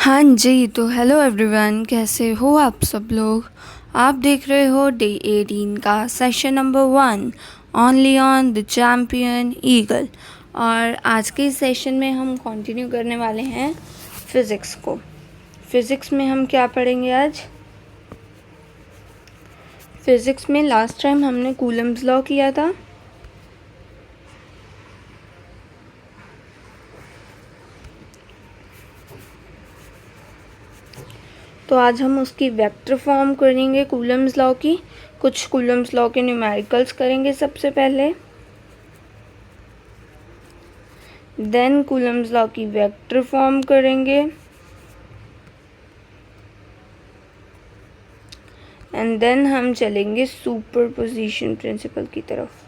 हाँ जी, तो hello everyone, कैसे हो आप सब लोग। आप देख रहे हो डे 18 का session number 1 only on the champion eagle. और आज के इस सेशन में हम कंटिन्यू करने वाले हैं फिज़िक्स को। फिज़िक्स में हम क्या पढ़ेंगे आज। फिज़िक्स में लास्ट टाइम हमने कूलम्स लॉ किया था। तो आज हम उसकी वेक्टर फॉर्म करेंगे कूलम्स लॉ की। कुछ कूलम्स लॉ के न्यूमेरिकल्स करेंगे सबसे पहले, देन कूलम्स लॉ की वेक्टर फॉर्म करेंगे, एंड देन हम चलेंगे सुपरपोजिशन प्रिंसिपल की तरफ।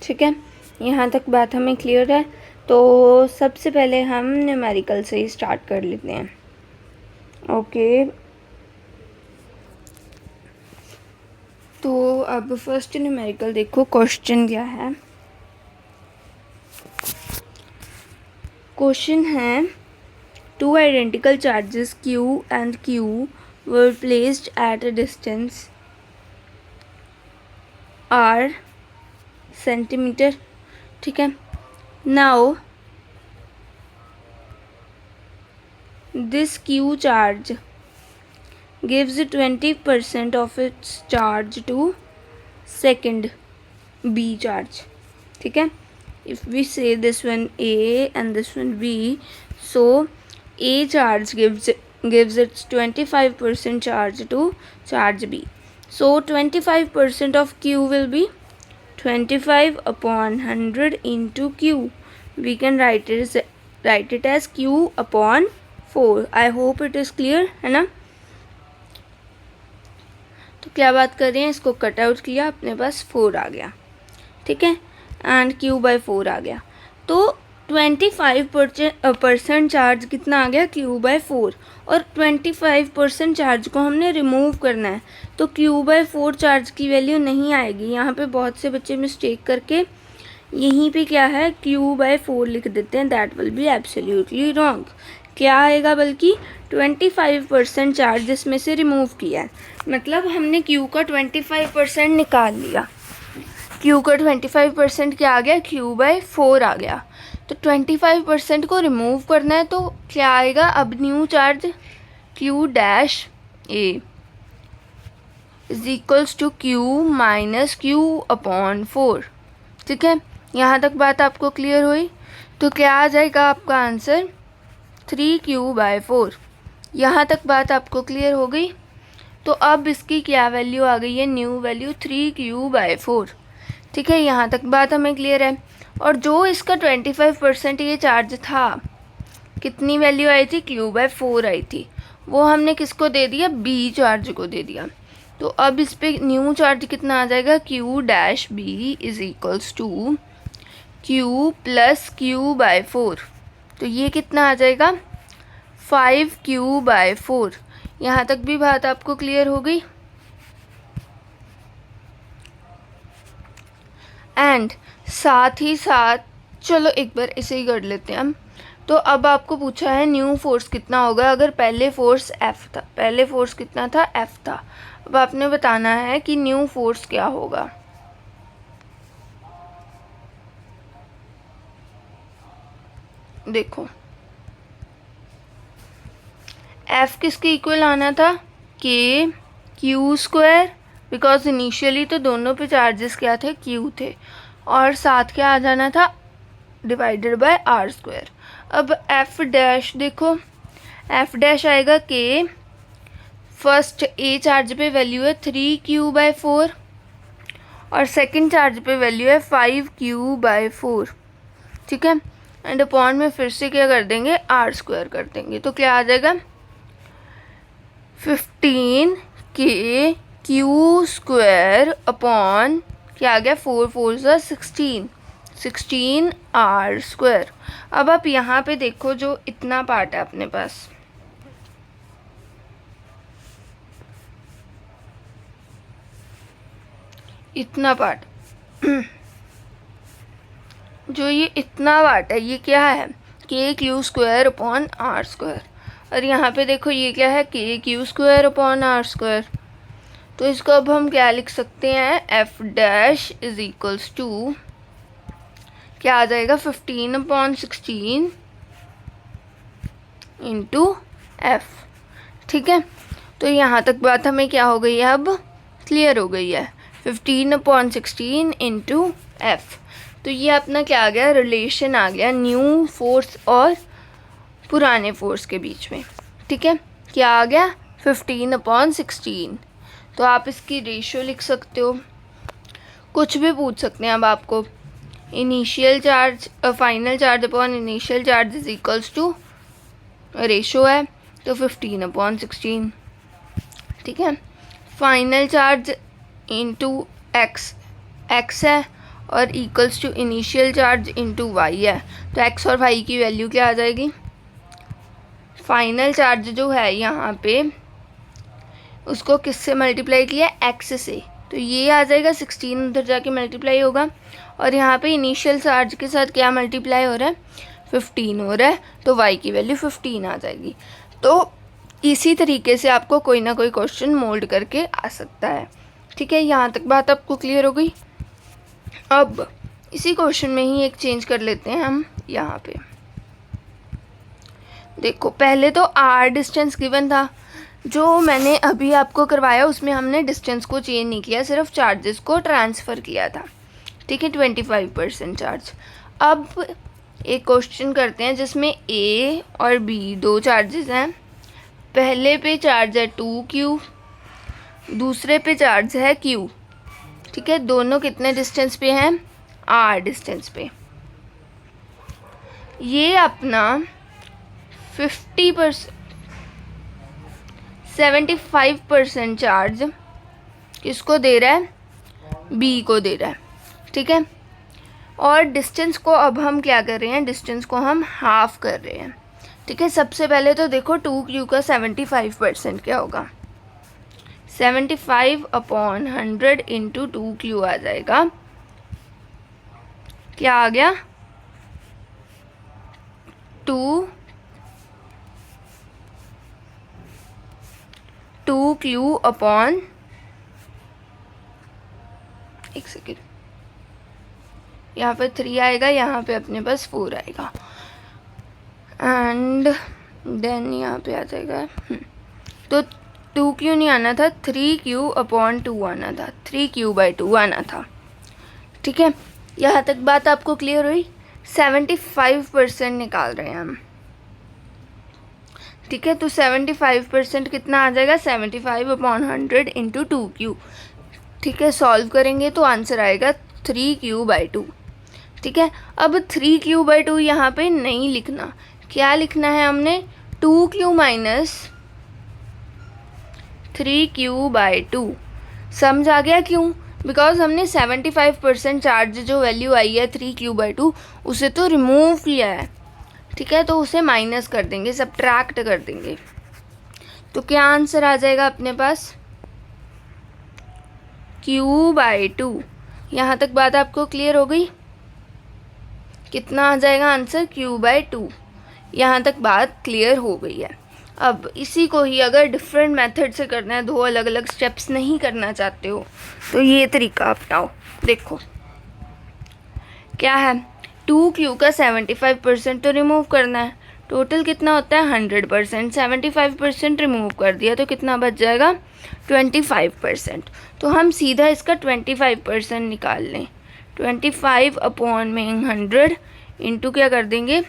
ठीक है, यहाँ तक बात हमें क्लियर है। तो सबसे पहले हम न्यूमेरिकल से ही स्टार्ट कर लेते हैं। ओके, तो अब फर्स्ट न्यूमेरिकल देखो, क्वेश्चन क्या है। क्वेश्चन है two identical charges Q and Q were placed at a distance R centimeter। ठीक है, now this Q charge gives 20% of its charge to second B charge। ठीक है, if we say this one A and this one B, so A charge gives its 25% charge to charge B. So 25% of Q will be 25 upon 100 into Q. We can write it as Q upon 4. I hope it is clear, है ना। तो क्या बात कर रहे हैं, इसको cut out किया, अपने पास 4 आ गया। ठीक है, एंड Q बाई 4 आ गया। तो 25% चार्ज कितना आ गया, Q बाई 4। और 25% चार्ज को हमने रिमूव करना है, तो Q बाई 4 चार्ज की वैल्यू नहीं आएगी। यहाँ पे बहुत से बच्चे मिस्टेक करके यहीं पे क्या है Q बाई 4 लिख देते हैं। That will be absolutely wrong. क्या आएगा, बल्कि 25% चार्ज इसमें से रिमूव किया है, मतलब हमने Q का 25% निकाल लिया। Q का 25% क्या आ गया, Q बाई 4 आ गया। तो 25% को रिमूव करना है, तो क्या आएगा अब new charge Q dash A is equals to Q minus Q upon 4। ठीक है, यहाँ तक बात आपको क्लियर हुई। तो क्या आ जाएगा आपका आंसर 3Q बाई 4। यहाँ तक बात आपको क्लियर हो गई। तो अब इसकी क्या वैल्यू आ गई है, न्यू वैल्यू 3Q बाई 4। ठीक है, यहाँ तक बात हमें क्लियर है। और जो इसका 25% ये चार्ज था, कितनी वैल्यू आई थी, Q बाई 4 आई थी, वो हमने किसको दे दिया, B चार्ज को दे दिया। तो अब इस पर न्यू चार्ज कितना आ जाएगा, Q dash B is equals to Q plus Q by 4। तो ये कितना आ जाएगा, 5Q बाई 4। यहाँ तक भी बात आपको क्लियर हो गई। एंड साथ ही साथ चलो एक बार इसे ही कर लेते हैं हम। तो अब आपको पूछा है न्यू फोर्स कितना होगा, अगर पहले फोर्स F था, पहले फोर्स कितना था, F था। अब आपने बताना है कि न्यू फोर्स क्या होगा। देखो F किसके इक्वल आना था, Q स्क्वायर, बिकॉज इनिशियली तो दोनों पे चार्जेस क्या थे, Q थे, और साथ क्या आ जाना था, डिवाइडेड बाय R स्क्वायर। अब F डैश देखो, F डैश आएगा K, फर्स्ट A चार्ज पे वैल्यू है 3Q बाई 4 और सेकंड चार्ज पे वैल्यू है 5Q बाई 4। ठीक है, एंड अपॉन में फिर से क्या कर देंगे, R स्क्वायर कर देंगे। तो क्या आ जाएगा 15K Q स्क्वायर अपॉन क्या आ गया, 4 4 सा 16 R स्क्वायर। अब आप यहाँ पे देखो, जो इतना पार्ट है अपने पास, इतना पार्ट जो ये इतना पार्ट है ये क्या है, K Q square upon R square. और यहाँ पे देखो ये क्या है, K Q square upon R square. तो इसको अब हम क्या लिख सकते हैं, F dash is equals to क्या आ जाएगा, 15/16 इंटू एफ। ठीक है, तो यहाँ तक बात हमें क्या हो गई है, अब क्लियर हो गई है। 15/16 इंटू एफ। तो ये अपना क्या आ गया, रिलेशन आ गया न्यू फोर्स और पुराने फोर्स के बीच में। ठीक है, क्या आ गया, 15/16। तो आप इसकी रेशो लिख सकते हो, कुछ भी पूछ सकते हैं अब आपको। Initial charge final charge upon initial charge is equals to ratio है तो 15/16। ठीक है, फाइनल चार्ज इंटू एक्स है और equals to initial charge into Y है। तो एक्स और वाई की वैल्यू क्या आ जाएगी, फाइनल चार्ज जो है यहाँ पे उसको किससे मल्टीप्लाई किया, एक्स से, तो ये आ जाएगा 16 उधर जाके मल्टीप्लाई होगा। और यहाँ पे इनिशियल चार्ज के साथ क्या मल्टीप्लाई हो रहा है, 15 हो रहा है, तो वाई की वैल्यू 15 आ जाएगी। तो इसी तरीके से आपको कोई ना कोई क्वेश्चन मोल्ड करके आ सकता है। ठीक है, यहाँ तक बात आपको क्लियर हो गई। अब इसी क्वेश्चन में ही एक चेंज कर लेते हैं हम। यहाँ पे देखो, पहले तो आर डिस्टेंस गिवन था, जो मैंने अभी आपको करवाया उसमें हमने डिस्टेंस को चेंज नहीं किया, सिर्फ चार्जेस को ट्रांसफ़र किया था। ठीक है, 25% चार्ज। अब एक क्वेश्चन करते हैं जिसमें ए और बी दो चार्जेस हैं। पहले पे चार्ज है 2q, दूसरे पे चार्ज है q। ठीक है, दोनों कितने डिस्टेंस पे हैं, r डिस्टेंस पे। ये अपना 75% चार्ज किसको दे रहा है, b को दे रहा है। ठीक है, और डिस्टेंस को अब हम क्या कर रहे हैं, डिस्टेंस को हम हाफ कर रहे हैं। ठीक है, सबसे पहले तो देखो 2q का 75% क्या होगा, 75/100 इंटू 2q आ जाएगा। क्या आ गया, 2q अपॉन, एक सेकेंड, यहाँ पे 3 आएगा, यहाँ पे अपने पास 4 आएगा, एंड देन यहाँ पे आ जाएगा तो 2q नहीं आना था, 3q/2 आना था, 3q/2 आना था। ठीक है, यहाँ तक बात आपको क्लियर हुई। 75% निकाल रहे हैं हम। ठीक है, तो 75% कितना आ जाएगा, 75/100 इंटू 2q। ठीक है, सॉल्व करेंगे तो आंसर आएगा 3q/2। ठीक है, अब 3q/2 यहाँ पे नहीं लिखना, क्या लिखना है हमने, 2q माइनस 3q/2। समझ आ गया क्यों, बिकॉज हमने 75% चार्ज जो वैल्यू आई है 3q/2 उसे तो रिमूव किया है। ठीक है, तो उसे माइनस कर देंगे, सब्ट्रैक्ट कर देंगे, तो क्या आंसर आ जाएगा अपने पास, q/2। यहाँ तक बात आपको क्लियर हो गई, कितना आ जाएगा आंसर, q/2। यहाँ तक बात क्लियर हो गई है। अब इसी को ही अगर डिफरेंट मेथड से करना है, दो अलग अलग स्टेप्स नहीं करना चाहते हो, तो ये तरीका अपनाओ। देखो क्या है, 2q का 75% तो रिमूव करना है, टोटल कितना होता है 100%, 75% रिमूव कर दिया तो कितना बच जाएगा 25%। तो हम सीधा इसका 25% निकाल लें, 25/100 इंटू क्या कर देंगे,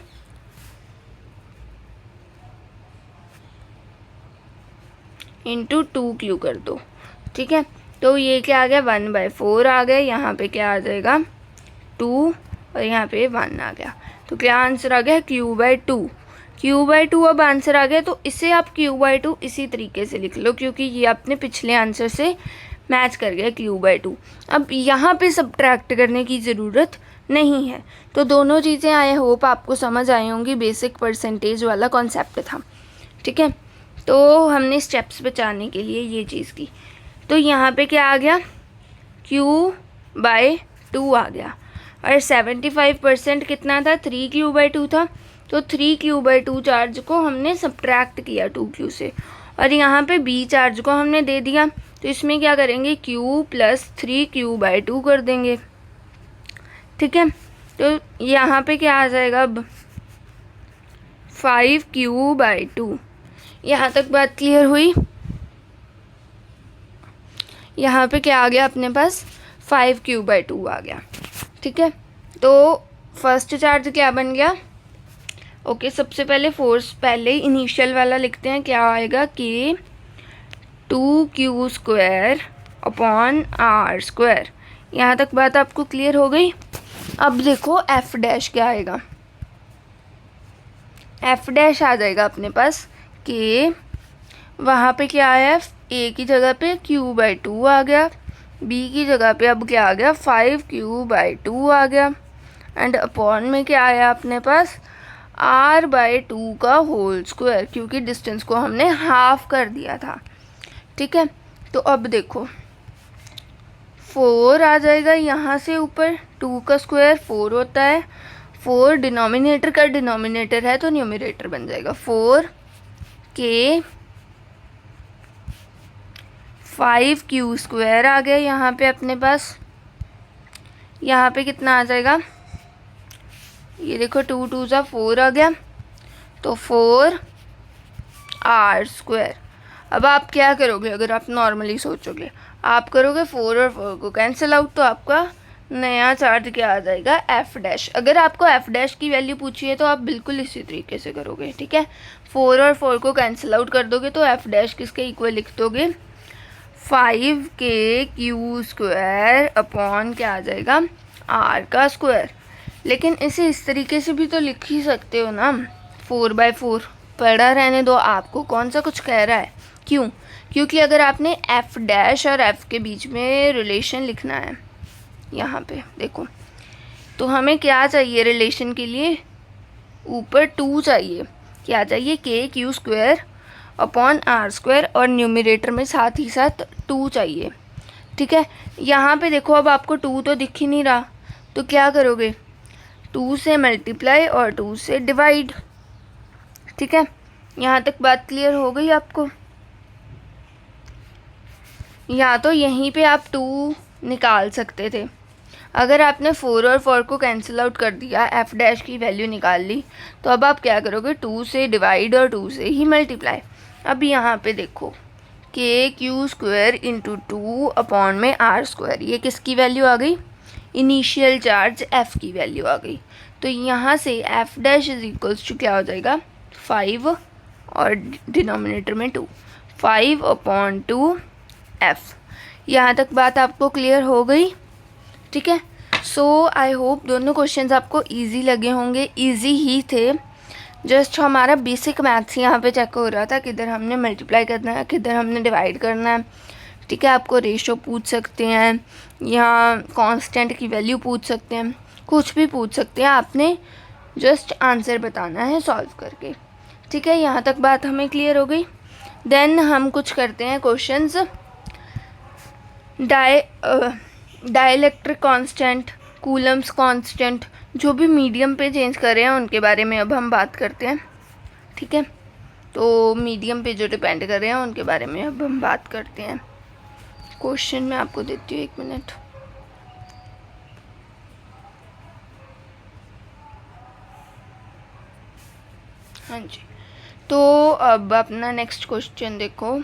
इंटू 2q कर दो। ठीक है, तो ये क्या आ गया, 1/4 आ गया, यहाँ पे क्या आ जाएगा 2 और यहाँ पे 1 आ गया। तो क्या आंसर आ गया, q/2। q/2 अब आंसर आ गया, तो इसे आप q/2 इसी तरीके से लिख लो, क्योंकि ये अपने पिछले आंसर से मैच कर गया q/2। अब यहाँ पे सब्ट्रैक्ट करने की ज़रूरत नहीं है। तो दोनों चीज़ें आई होप आपको समझ आई होंगी, बेसिक परसेंटेज वाला कॉन्सेप्ट था। ठीक है, तो हमने स्टेप्स बचाने के लिए ये चीज़ की। तो यहाँ पे क्या आ गया, q 3/2 आ गया। और 75% कितना था, 3q/2 था, तो 3q/2 चार्ज को हमने सब्ट्रैक्ट किया 2q से, और यहाँ पे b चार्ज को हमने दे दिया, तो इसमें क्या करेंगे, q + 3q/2 कर देंगे। ठीक है, तो यहाँ पे क्या आ जाएगा अब, 5q/2। यहाँ तक बात क्लियर हुई। यहाँ पे क्या आ गया अपने पास, 5q/2 आ गया। ठीक है, तो फर्स्ट चार्ज क्या बन गया, ओके सबसे पहले फोर्स पहले इनिशियल वाला लिखते हैं, क्या आएगा कि 2q² अपॉन r²। यहाँ तक बात आपको क्लियर हो गई। अब देखो f' क्या आएगा, f' आ जाएगा अपने पास कि वहाँ पे क्या आया, a की जगह पे q/2 आ गया, b की जगह पे अब क्या आ गया, 5q/2 आ गया, एंड अपॉन में क्या आया अपने पास, r/2 का होल स्क्वायर, क्योंकि डिस्टेंस को हमने हाफ कर दिया था। ठीक है, तो अब देखो 4 आ जाएगा यहाँ से ऊपर, 2 का स्क्वायर 4 होता है, 4 डिनोमिनेटर का डिनोमिनेटर है तो न्यूमरेटर बन जाएगा 4k, 5q² आ गया यहाँ पे अपने पास। यहाँ पे कितना आ जाएगा, ये देखो 2 2 ज़ा 4 आ गया, तो 4r²। अब आप क्या करोगे, अगर आप नॉर्मली सोचोगे, आप करोगे 4 और 4 को कैंसिल आउट, तो आपका नया चार्ज क्या आ जाएगा, f'। अगर आपको f' की वैल्यू पूछी है तो आप बिल्कुल इसी तरीके से करोगे। ठीक है, 4 और 4 को कैंसिल आउट कर दोगे तो f' किसके इक्वल लिख दोगे, 5kq² अपॉन क्या आ जाएगा, r का स्क्वायर। लेकिन इसे इस तरीके से भी तो लिख ही सकते हो ना, 4/4। पढ़ा रहने दो, आपको कौन सा कुछ कह रहा है, क्यों, क्योंकि अगर आपने f' और f के बीच में रिलेशन लिखना है, यहाँ पे देखो, तो हमें क्या चाहिए रिलेशन के लिए, ऊपर 2 चाहिए, क्या चाहिए, kq² अपॉन r², और न्यूमरेटर में साथ ही साथ 2 चाहिए। ठीक है, यहाँ पे देखो अब आपको 2 तो दिख ही नहीं रहा, तो क्या करोगे, 2 से मल्टीप्लाई और 2 से डिवाइड। ठीक है, यहाँ तक बात क्लियर हो गई आपको। या तो यहीं पे आप 2 निकाल सकते थे, अगर आपने 4 और 4 को कैंसिल आउट कर दिया, f' की वैल्यू निकाल ली, तो अब आप क्या करोगे, 2 से डिवाइड और 2 से ही मल्टीप्लाई। अब यहाँ पे देखो kq² इंटू 2 अपॉन में r², ये किसकी वैल्यू आ गई, इनिशियल चार्ज f की वैल्यू आ गई। तो यहाँ से f' इज इक्वल्स टू क्या हो जाएगा, 5 और डिनोमिनेटर में 2, 5/2f। यहाँ तक बात आपको क्लियर हो गई। ठीक है, सो आई होप दोनों क्वेश्चंस आपको इजी लगे होंगे, इजी ही थे। जस्ट हमारा बेसिक मैथ्स यहाँ पे चेक हो रहा था, किधर हमने मल्टीप्लाई करना है, किधर हमने डिवाइड करना है। ठीक है, आपको रेशो पूछ सकते हैं या कांस्टेंट की वैल्यू पूछ सकते हैं, कुछ भी पूछ सकते हैं, आपने जस्ट आंसर बताना है सॉल्व करके। ठीक है, यहाँ तक बात हमें क्लियर हो गई। देन हम कुछ करते हैं questions, dielectric constant, Coulomb's constant, जो भी मीडियम पे चेंज कर रहे हैं उनके बारे में अब हम बात करते हैं। ठीक है, तो मीडियम पे जो डिपेंड कर रहे हैं उनके बारे में अब हम बात करते हैं। क्वेश्चन मैं आपको देती हूँ, 1 मिनट। हाँ जी, तो अब अपना नेक्स्ट क्वेश्चन देखो।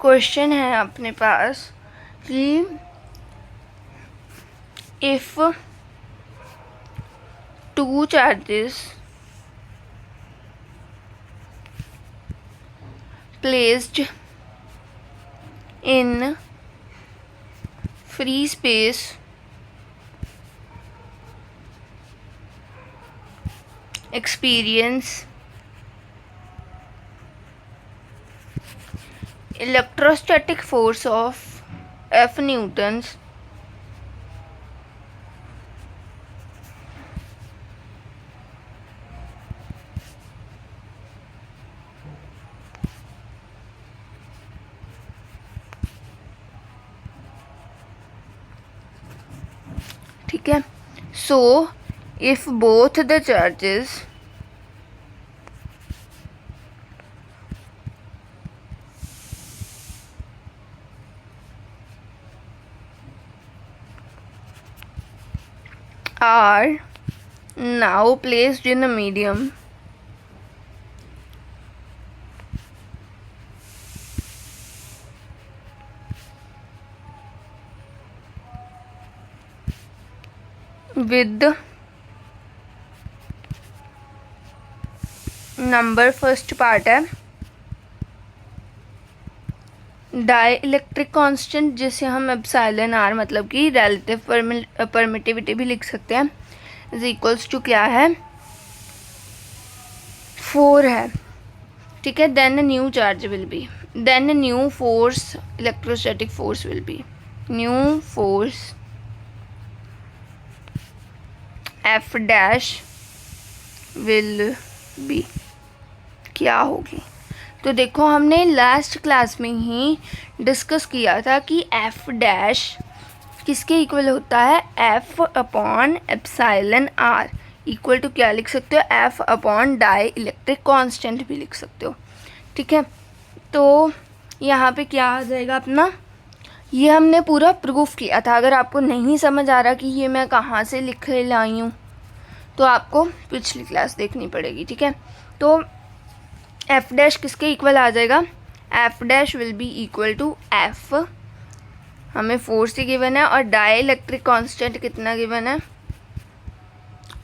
क्वेश्चन है अपने पास कि if 2 charges placed in free space experience electrostatic force of F newtons ठीक है। So if both the charges are now placed in a medium with number first part है डाई इलेक्ट्रिक कांस्टेंट, जिसे हम epsilon R मतलब कि relative permittivity भी लिख सकते हैं, इज इक्वल्स टू क्या है 4 है, ठीक है। Then new charge will be, then new force electrostatic force will be, new force F dash will be क्या होगी। तो देखो हमने लास्ट क्लास में ही डिस्कस किया था कि एफ डैश किसके इक्वल होता है, F upon epsilon R equal to क्या लिख सकते हो, F upon dielectric constant भी लिख सकते हो, ठीक है। तो यहाँ पे क्या आ जाएगा अपना, ये हमने पूरा प्रूफ किया था। अगर आपको नहीं समझ आ रहा कि ये मैं कहाँ से लिख लाई हूँ तो आपको पिछली क्लास देखनी पड़ेगी, ठीक है। तो एफ डैश किसके इक्वल आ जाएगा, F dash will be equal to F, हमें फोर्स ही गिवन है, और डाई इलेक्ट्रिक कांस्टेंट कितना गिवन है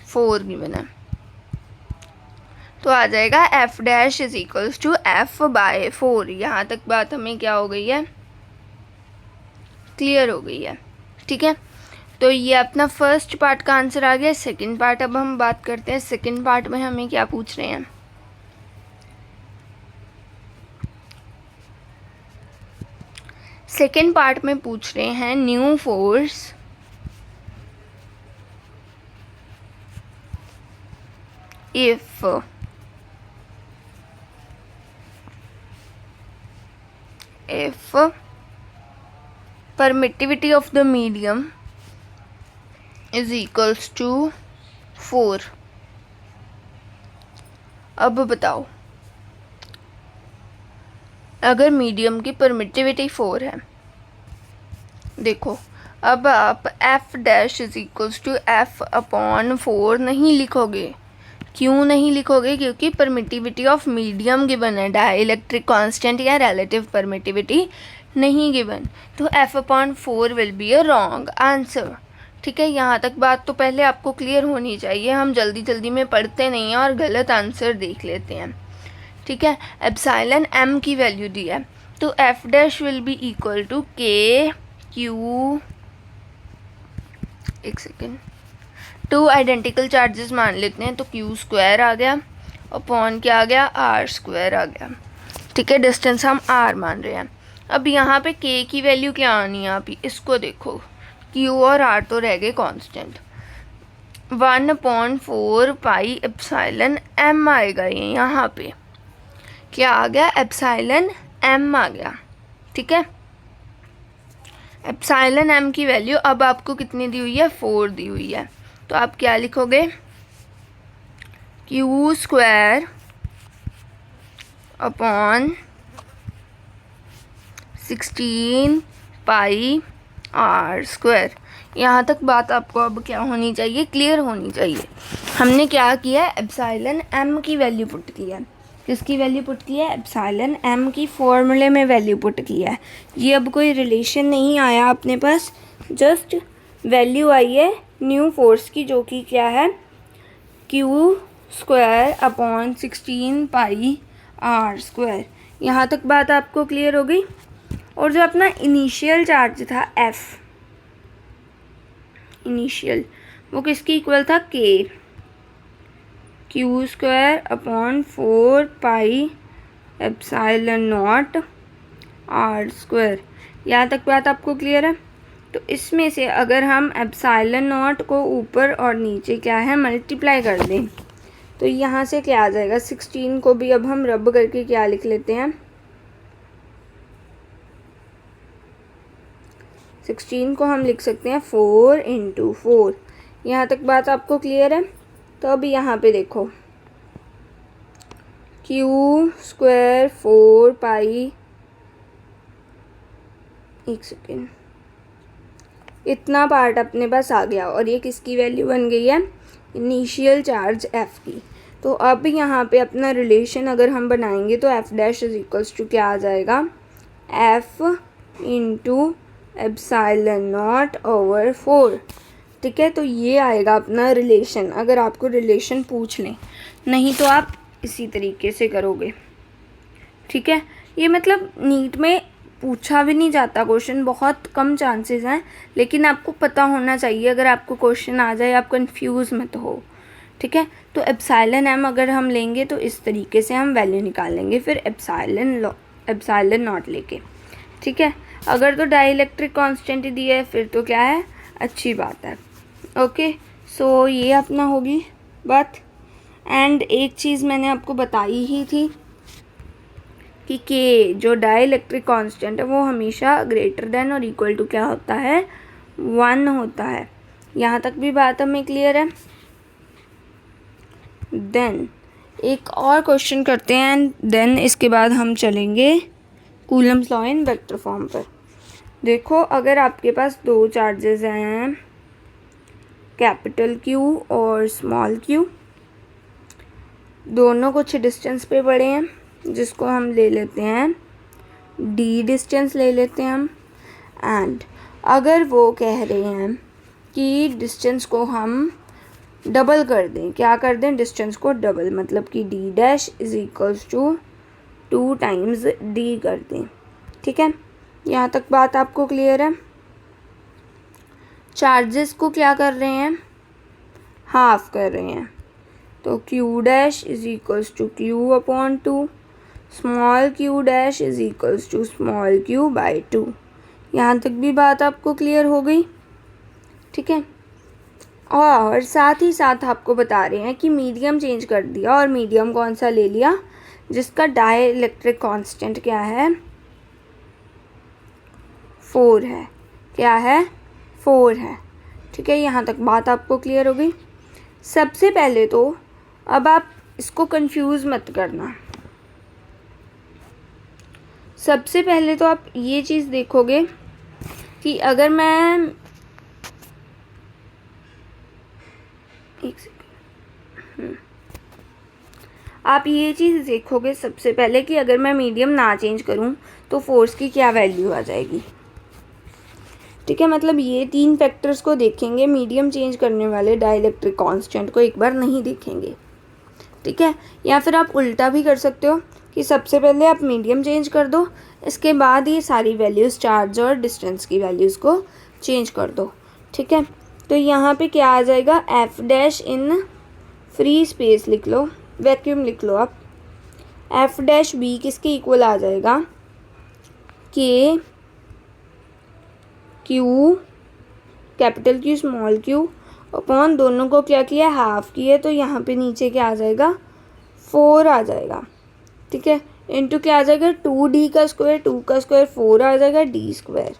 4 गिवन है, तो आ जाएगा F dash is equals to F by 4। यहाँ तक बात हमें क्या हो गई है, क्लियर हो गई है, ठीक है। तो ये अपना फर्स्ट पार्ट का आंसर आ गया। सेकंड पार्ट अब हम बात करते हैं। सेकंड पार्ट में हमें क्या पूछ रहे हैं, सेकेंड पार्ट में पूछ रहे हैं new force if permittivity of the medium is equals to 4। अब बताओ, अगर मीडियम की परमिटिविटी 4 है, देखो अब आप F dash is equals to F upon 4 नहीं लिखोगे। क्यों नहीं लिखोगे, क्योंकि परमिटिविटी ऑफ मीडियम गिवन है, डाई इलेक्ट्रिक कांस्टेंट या रिलेटिव परमिटिविटी नहीं गिवन, तो F upon 4 will be a wrong answer, ठीक है। यहाँ तक बात तो पहले आपको क्लियर होनी चाहिए, हम जल्दी जल्दी में पढ़ते नहीं हैं और गलत आंसर देख लेते हैं, ठीक है। एप्सिलॉन एम की वैल्यू दी है, तो F dash will be equal to K Q, एक सेकेंड, 2 आइडेंटिकल चार्जेस मान लेते हैं, तो क्यू स्क्वायर आ गया अपॉन क्या आ गया, आर स्क्वायर आ गया, ठीक है। डिस्टेंस हम आर मान रहे हैं। अब यहाँ पे के की वैल्यू क्या आनी है, आप इसको देखो, क्यू और आर तो रह गए कांस्टेंट, 1/4 पाई एप्सिलॉन एम आएगा, ये यहाँ पे क्या आ गया, एप्सिलॉन एम आ गया, ठीक है। एप्सिलॉन एम की वैल्यू अब आपको कितनी दी हुई है, 4 दी हुई है, तो आप क्या लिखोगे, Q square upon 16 pi R square. यहाँ तक बात आपको अब क्या होनी चाहिए, क्लियर होनी चाहिए। हमने क्या किया है, एप्सिलॉन एम की वैल्यू पुट की है, किसकी वैल्यू पुट की है, एप्सिलॉन एम की फॉर्मूले में वैल्यू पुट की है। ये अब कोई रिलेशन नहीं आया अपने पास, जस्ट वैल्यू आई है न्यू फोर्स की, जो कि क्या है, Q square upon 16 pi R square. यहाँ तक बात आपको क्लियर हो गई। और जो अपना इनिशियल चार्ज था एफ इनिशियल, वो किसकी इक्वल था, K Q square upon 4 pi epsilon naught R square. यहाँ तक बात आपको क्लियर है। तो इसमें से अगर हम एप्सिलॉन नॉट को ऊपर और नीचे क्या है मल्टीप्लाई कर दें, तो यहाँ से क्या आ जाएगा, 16 को भी अब हम रब करके क्या लिख लेते हैं, 16 को हम लिख सकते हैं 4 × 4, यहाँ तक बात आपको क्लियर है? तो अब यहाँ पे देखो Q² 4 पाई, एक सेकेंड, इतना पार्ट अपने पास आ गया और ये किसकी वैल्यू बन गई है? इनिशियल चार्ज F की। तो अब यहाँ पे अपना रिलेशन अगर हम बनाएंगे तो F dash is equals to क्या आ जाएगा? F into epsilon naught over 4। ठीक है, तो ये आएगा अपना रिलेशन, अगर आपको रिलेशन पूछ लें, नहीं तो आप इसी तरीके से करोगे। ठीक है, ये मतलब नीट में पूछा भी नहीं जाता क्वेश्चन, बहुत कम चांसेस हैं, लेकिन आपको पता होना चाहिए। अगर आपको क्वेश्चन आ जाए आप कंफ्यूज मत हो। ठीक है, तो एप्साइलन एम अगर हम लेंगे तो इस तरीके से हम वैल्यू निकालेंगे, फिर एप्साइलन नॉट लेके। ठीक है, अगर तो डाइलेक्ट्रिक कांस्टेंट ही दिया है फिर तो क्या है, अच्छी बात है। ओके, सो ये अपना होगी बात। एंड एक चीज़ मैंने आपको बताई ही थी कि के जो डाइलेक्ट्रिक कांस्टेंट है वो हमेशा ग्रेटर देन और इक्वल टू क्या होता है? 1 होता है। यहाँ तक भी बात हमें क्लियर है? देन एक और क्वेश्चन करते हैं एंड देन इसके बाद हम चलेंगे Coulomb's law in vector form पर। देखो, अगर आपके पास दो चार्जेस हैं, कैपिटल Q और स्मॉल q, दोनों कुछ डिस्टेंस पे पड़े हैं, जिसको हम ले लेते हैं d डिस्टेंस ले लेते हैं हम। एंड अगर वो कह रहे हैं कि डिस्टेंस को हम डबल कर दें, क्या कर दें? डिस्टेंस को डबल, मतलब कि d dash is equals to 2 times d कर दें। ठीक है, यहाँ तक बात आपको क्लियर है? चार्जेस को क्या कर रहे हैं? हाफ कर रहे हैं, तो Q dash is equals to Q upon 2, small q dash is equals to small q by 2। यहाँ तक भी बात आपको क्लियर हो गई? ठीक है, और साथ ही साथ आपको बता रहे हैं कि मीडियम चेंज कर दिया, और मीडियम कौन सा ले लिया? जिसका डाइलेक्ट्रिक कांस्टेंट क्या है? 4 है। क्या है? 4 है। ठीक है, यहाँ तक बात आपको क्लियर हो गई? सबसे पहले तो अब आप इसको कंफ्यूज मत करना। सबसे पहले तो आप ये चीज़ देखोगे कि अगर मैं एक सेकेंड, आप ये चीज़ देखोगे सबसे पहले कि अगर मैं मीडियम ना चेंज करूं तो फोर्स की क्या वैल्यू आ जाएगी। ठीक है, मतलब ये 3 फैक्टर्स को देखेंगे, मीडियम चेंज करने वाले डाइलेक्ट्रिक कांस्टेंट को एक बार नहीं देखेंगे। ठीक है, या फिर आप उल्टा भी कर सकते हो कि सबसे पहले आप मीडियम चेंज कर दो, इसके बाद ये सारी वैल्यूज़ चार्ज और डिस्टेंस की वैल्यूज़ को चेंज कर दो। ठीक है, तो यहाँ पे क्या आ जाएगा? F dash in free space लिख लो, वैक्यूम लिख लो आप। एफ डैश बी किसके इक्वल आ जाएगा? के Q, capital Q small q upon दोनों को क्या किया? हाफ किया, तो यहाँ पे नीचे क्या आ जाएगा? 4 आ जाएगा। ठीक है, इंटू क्या आ जाएगा? 2d का स्क्वायर, 2 का स्क्वायर 4 आ जाएगा, d स्क्वायर।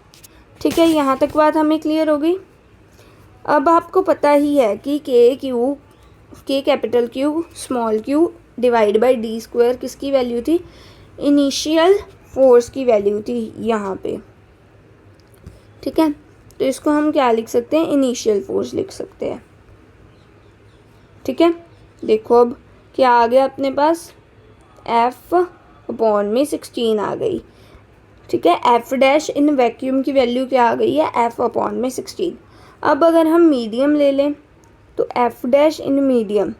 ठीक है, यहाँ तक बात हमें क्लियर हो गई? अब आपको पता ही है कि के capital Q small q divide by d square किसकी वैल्यू थी? इनिशियल फोर्स की वैल्यू थी यहाँ पे। ठीक है, तो इसको हम क्या लिख सकते हैं? इनिशियल फोर्स लिख सकते हैं। ठीक है, देखो अब क्या आ गया अपने पास? F अपॉन में 16 आ गई। ठीक है, F डैश इन वैक्यूम की वैल्यू क्या आ गई है? F अपॉन में 16। अब अगर हम मीडियम ले लें तो F डैश इन मीडियम,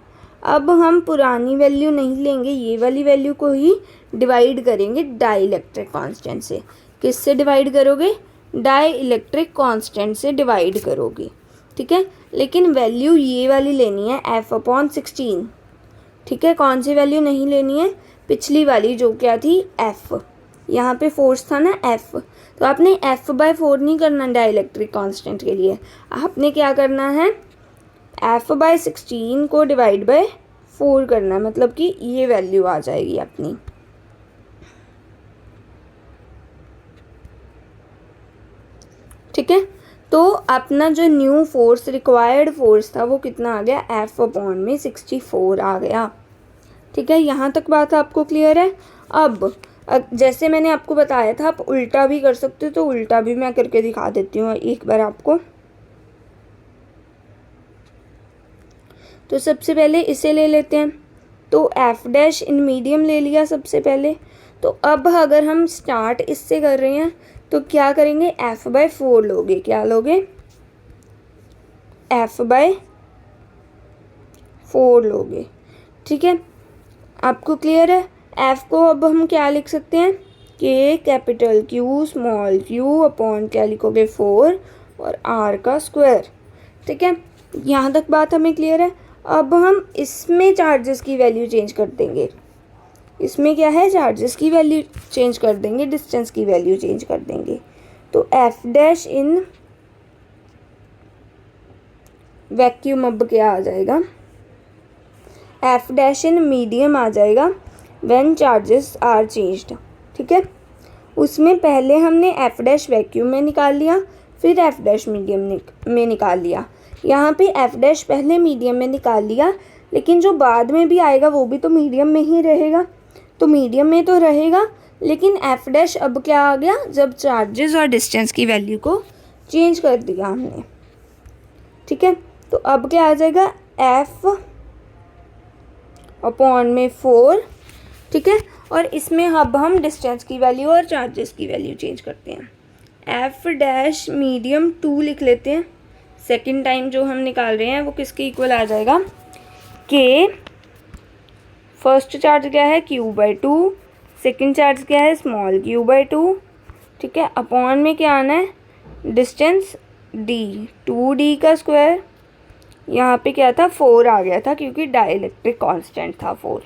अब हम पुरानी वैल्यू नहीं लेंगे, ये वाली वैल्यू को ही डिवाइड करेंगे डाइलेक्ट्रिक कांस्टेंट से। किससे डिवाइड करोगे? डाइलेक्ट्रिक कांस्टेंट से डिवाइड करोगे। ठीक है, लेकिन वैल्यू ये वाली लेनी है F अपॉन 16। ठीक है, कौन सी वैल्यू नहीं लेनी है? पिछली वाली जो क्या थी? F। यहाँ पे फोर्स था ना F, तो आपने F बाय 4 नहीं करना डाइलेक्ट्रिक कांस्टेंट के लिए, आपने क्या करना है? F बाय 16 को डिवाइड बाय 4 करना है, मतलब कि ये वैल्यू आ जाएगी अपनी। ठीक है, तो अपना जो न्यू फोर्स, रिक्वायर्ड फोर्स था वो कितना आ गया, F/64 आ गया। ठीक है, यहाँ तक बात आपको क्लियर है। अब जैसे मैंने आपको बताया था आप उल्टा भी कर सकते हो, तो उल्टा भी मैं करके दिखा देती हूँ एक बार आपको। तो सबसे पहले इसे ले लेते हैं, तो F' इन मीडियम ले लिया सबसे पहले। तो अब अगर हम स्टार्ट इससे कर रहे हैं तो क्या करेंगे, F/4 लोगे। क्या लोगे, F/4 लोगे। ठीक है, आपको क्लियर है। F को अब हम क्या लिख सकते हैं, K capital Q small q upon क्या लिखोगे 4 और R का स्क्वायर। ठीक है, यहाँ तक बात हमें क्लियर है। अब हम इसमें चार्जेस की वैल्यू चेंज कर देंगे। इसमें क्या है, चार्जेस की वैल्यू चेंज कर देंगे, डिस्टेंस की वैल्यू चेंज कर देंगे। तो F' इन वैक्यूम अब क्या आ जाएगा, F' इन मीडियम आ जाएगा व्हेन चार्जेस आर चेंज्ड। ठीक है, उसमें पहले हमने F' वैक्यूम में निकाल लिया, फिर F' मीडियम में निकाल लिया। यहाँ पे F' पहले मीडियम में निकाल लिया, लेकिन जो बाद में भी आएगा वो भी तो मीडियम में ही रहेगा। तो मीडियम में तो रहेगा, लेकिन F' अब क्या आ गया, जब चार्जेस और डिस्टेंस की वैल्यू को चेंज कर दिया हमने। ठीक है, तो अब क्या आ जाएगा, F/4। ठीक है, और इसमें अब हम डिस्टेंस की वैल्यू और चार्जेस की वैल्यू चेंज करते हैं। F' मीडियम 2 लिख लेते हैं। सेकेंड टाइम जो हम निकाल रहे हैं वो किसके इक्वल आ जाएगा, K। फर्स्ट चार्ज क्या है, Q/2। सेकेंड चार्ज क्या है, स्मॉल q/2। ठीक है, अपॉन में क्या आना है, डिस्टेंस D, 2D का स्क्वायर। यहाँ पे क्या था, 4 आ गया था क्योंकि डाइलेक्ट्रिक कांस्टेंट था 4।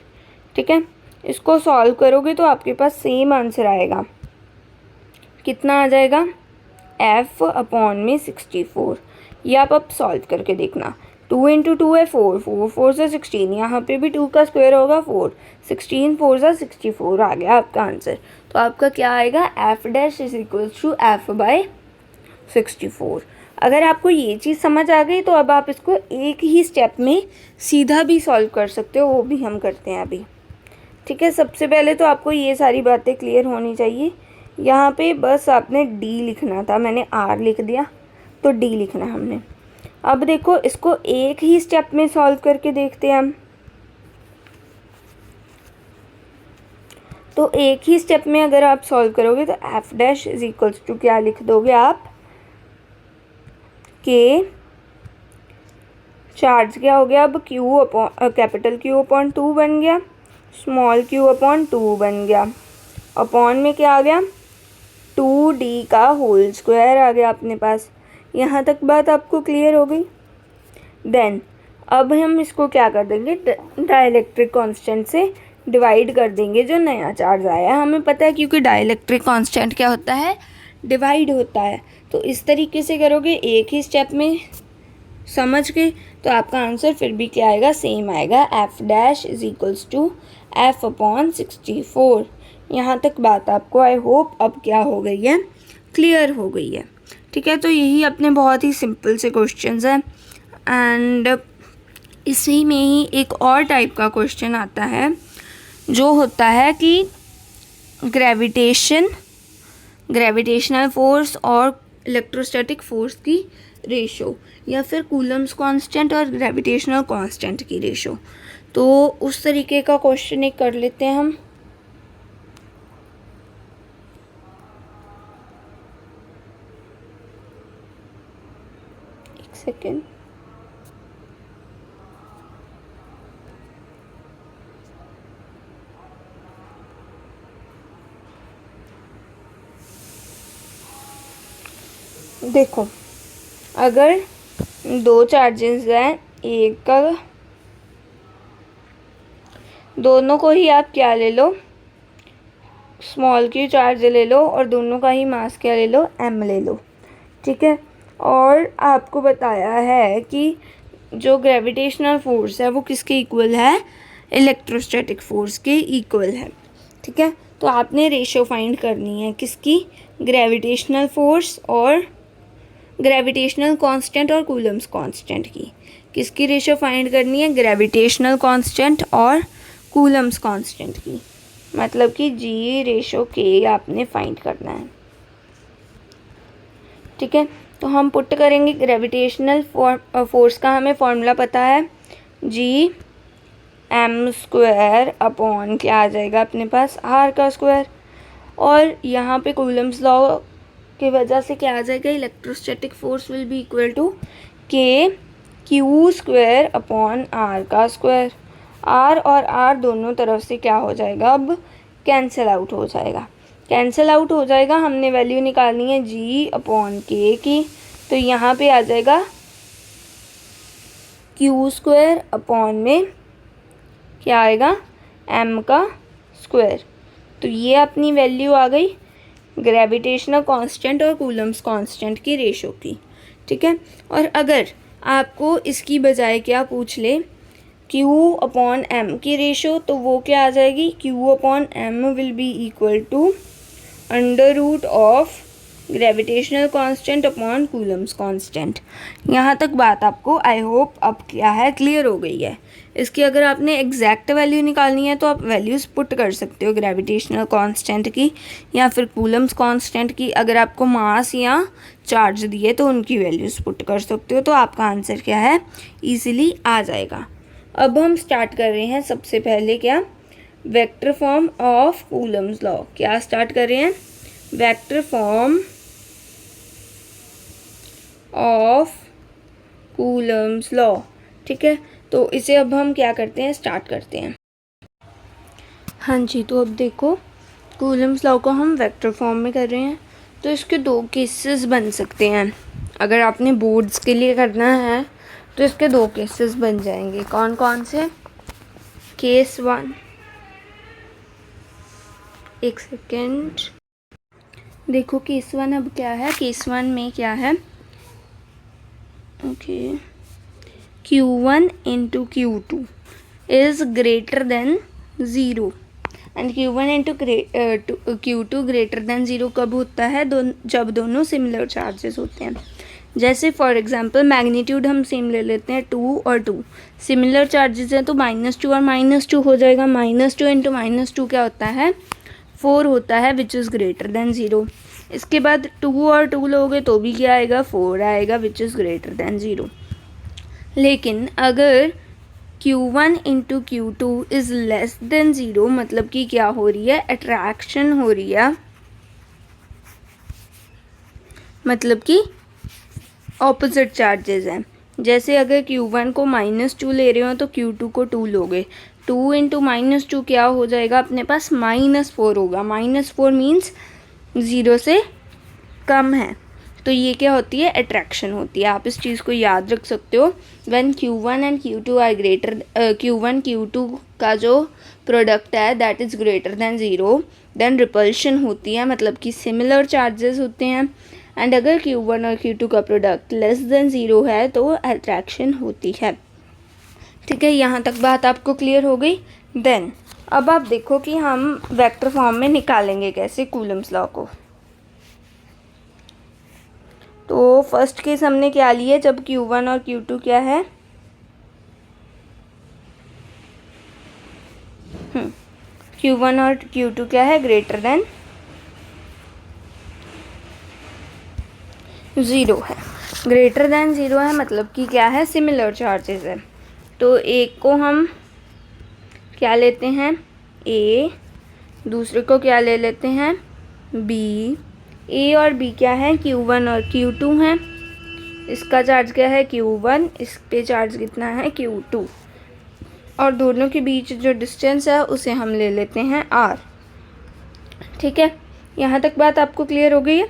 ठीक है, इसको सॉल्व करोगे तो आपके पास सेम आंसर आएगा। कितना आ जाएगा, F/64। ये आप अब सॉल्व करके देखना। 2 × 2 है 4, 4 4 से 16, यहाँ पे भी 2 का स्क्वायर होगा 4, 16 4 से 64 आ गया आपका आंसर। तो आपका क्या आएगा, F' = F/64। अगर आपको ये चीज़ समझ आ गई तो अब आप इसको एक ही स्टेप में सीधा भी सॉल्व कर सकते हो, वो भी हम करते हैं अभी। ठीक है, सबसे पहले तो आपको ये सारी बातें क्लियर होनी चाहिए। यहाँ पे बस आपने D लिखना था, मैंने R लिख दिया, तो D लिखना है हमने। अब देखो इसको एक ही स्टेप में सॉल्व करके देखते हैं हम। तो एक ही स्टेप में अगर आप सॉल्व करोगे तो F' = क्या लिख दोगे आप, K। चार्ज क्या हो गया अब, कैपिटल Q/2 बन गया, स्मॉल q/2 बन गया, अपॉन में क्या आ गया, 2D का होल स्क्वायर आ गया अपने पास। यहाँ तक बात आपको क्लियर हो गई। देन अब हम इसको क्या कर देंगे, डाइलेक्ट्रिक कांस्टेंट से डिवाइड कर देंगे जो नया चार्ज आया है। हमें पता है क्योंकि डाइलेक्ट्रिक कांस्टेंट क्या होता है, डिवाइड होता है। तो इस तरीके से करोगे एक ही स्टेप में समझ के, तो आपका आंसर फिर भी क्या आएगा, सेम आएगा, F' = F/64। यहाँ तक बात आपको आई होप अब क्या हो गई है, क्लियर हो गई है। ठीक है, तो यही अपने बहुत ही सिंपल से क्वेश्चंस हैं। एंड इसी में ही एक और टाइप का क्वेश्चन आता है जो होता है कि ग्रेविटेशनल फोर्स और इलेक्ट्रोस्टैटिक फोर्स की रेशो, या फिर कूलम्स कांस्टेंट और ग्रेविटेशनल कांस्टेंट की रेशो। तो उस तरीके का क्वेश्चन एक कर लेते हैं हम। एक सेकेंड, देखो अगर दो चार्जेस हैं, एक का, दोनों को ही आप क्या ले लो, स्मॉल q चार्ज ले लो, और दोनों का ही मास क्या ले लो, m ले लो। ठीक है, और आपको बताया है कि जो ग्रेविटेशनल फोर्स है वो किसके इक्वल है, इलेक्ट्रोस्टैटिक फोर्स के इक्वल है। ठीक है, तो आपने रेशो फाइंड करनी है किसकी, ग्रेविटेशनल फोर्स और ग्रेविटेशनल कांस्टेंट और कूलम्स कांस्टेंट की। किसकी रेशो फाइंड करनी है? ग्रेविटेशनल कांस्टेंट और कूलम्स कांस्टेंट की, मतलब कि G/K आपने फाइंड करना है। ठीक है, तो हम पुट करेंगे ग्रेविटेशनल फोर्स का हमें फॉर्मूला पता है, Gm² अपॉन क्या आ जाएगा अपने पास, R²। और यहाँ पे कूलम्स लॉ की वजह से क्या आ जाएगा, electrostatic force will be equal to KQ² upon R²। R और R दोनों तरफ से क्या हो जाएगा, अब कैंसिल आउट हो जाएगा। कैंसिल आउट हो जाएगा, हमने वैल्यू निकालनी है G/K की, तो यहाँ पे आ जाएगा Q² अपॉन में क्या आएगा, M²। तो ये अपनी वैल्यू आ गई ग्रेविटेशनल कांस्टेंट और कूलम्स कांस्टेंट की रेशो की। ठीक है, और अगर आपको इसकी बजाय क्या पूछ ले, Q/M की रेशो, तो वो क्या आ जाएगी, Q/M will be equal to under root of gravitational constant upon Coulomb's constant. यहाँ तक बात आपको आई होप अब क्या है, क्लियर हो गई है। इसकी अगर आपने एग्जैक्ट वैल्यू निकालनी है तो आप वैल्यूज़ पुट कर सकते हो ग्रेविटेशनल कांस्टेंट की या फिर कूलम्स कांस्टेंट की। अगर आपको मास या चार्ज दिए तो उनकी वैल्यूज़ पुट कर सकते हो, तो आपका आंसर क्या है, ईजिली आ जाएगा। अब हम स्टार्ट कर रहे हैं सबसे पहले क्या, vector form of Coulomb's law. क्या स्टार्ट कर रहे हैं, vector form of Coulomb's law. ठीक है, तो इसे अब हम क्या करते हैं, स्टार्ट करते हैं। हाँ जी, तो अब देखो कूलम्स लॉ को हम वेक्टर फॉर्म में कर रहे हैं, तो इसके दो केसेस बन सकते हैं। अगर आपने बोर्ड्स के लिए करना है तो इसके दो केसेस बन जाएंगे। कौन कौन से, केस 1, एक सेकेंड, देखो केस 1 अब क्या है, केस 1 में क्या है, okay, Q1 into Q2 is greater than 0 and Q1 into Q2 greater than 0 कब होता है, जब दोनों सिमिलर चार्जेस होते हैं। जैसे फॉर एग्जांपल मैग्नीट्यूड हम सेम ले लेते हैं, 2 और 2 सिमिलर चार्जेस हैं, तो -2 और -2 हो जाएगा। -2 इंटू -2 क्या होता है, 4 होता है, विच इज़ ग्रेटर देन 0। इसके बाद 2 और 2 लोगे तो भी क्या आएगा, 4 आएगा, विच इज़ ग्रेटर देन 0। लेकिन अगर Q1 into Q2 is less than 0, मतलब कि क्या हो रही है, अट्रैक्शन हो रही है, मतलब कि ऑपोजिट चार्जेस हैं। जैसे अगर Q1 को -2 ले रहे हो तो Q2 को 2 लोगे, 2 इंटू -2 क्या हो जाएगा अपने पास, -4 होगा। -4 मीन्स 0 से कम है, तो ये क्या होती है, अट्रैक्शन होती है। आप इस चीज़ को याद रख सकते हो। When Q1 and Q2 are greater, Q1 Q2 का जो प्रोडक्ट है that is greater than 0, then repulsion होती है, मतलब कि सिमिलर चार्जेस होते हैं। एंड अगर Q1 और Q2 का प्रोडक्ट लेस देन 0 है तो अट्रैक्शन होती है। ठीक है, यहाँ तक बात आपको क्लियर हो गई। देन अब आप देखो कि हम वेक्टर फॉर्म में निकालेंगे कैसे कूलम्स लॉ को। तो फर्स्ट केस हमने क्या लिया, जब Q1 और Q2 क्या है, Q1 और Q2 क्या है, ग्रेटर देन 0 है। ग्रेटर देन 0 है मतलब कि क्या है, सिमिलर चार्जेस है। तो एक को हम क्या लेते हैं, A, दूसरे को क्या ले लेते हैं, B। A और B क्या है, Q1 और Q2 हैं। इसका चार्ज क्या है, Q1, इस पे चार्ज कितना है, Q2, और दोनों के बीच जो डिस्टेंस है उसे हम ले लेते हैं R। ठीक है, यहाँ तक बात आपको क्लियर हो गई है।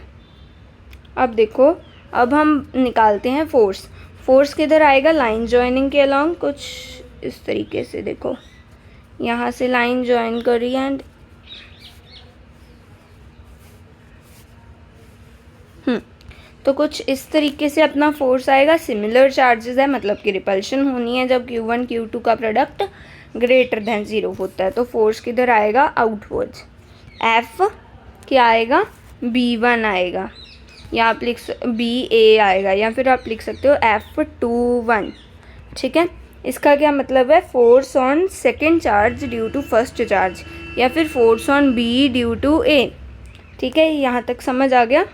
अब देखो, अब हम निकालते हैं फोर्स। फोर्स किधर आएगा, लाइन जॉइनिंग के अलॉन्ग, कुछ इस तरीके से। देखो यहाँ से लाइन जॉइन करी एंड तो कुछ इस तरीके से अपना फोर्स आएगा। सिमिलर चार्जेस है, मतलब कि रिपल्शन होनी है जब Q1 Q2 का प्रोडक्ट ग्रेटर देन 0 होता है। तो फोर्स किधर आएगा, आउटवर्ड्स। F क्या आएगा, B1 आएगा। या आप BA आएगा, या फिर आप लिख सकते हो F21। ठीक है, इसका क्या मतलब है, force on second charge due to first charge, या फिर force on B due to A। ठीक है, यहाँ तक समझ आ गया।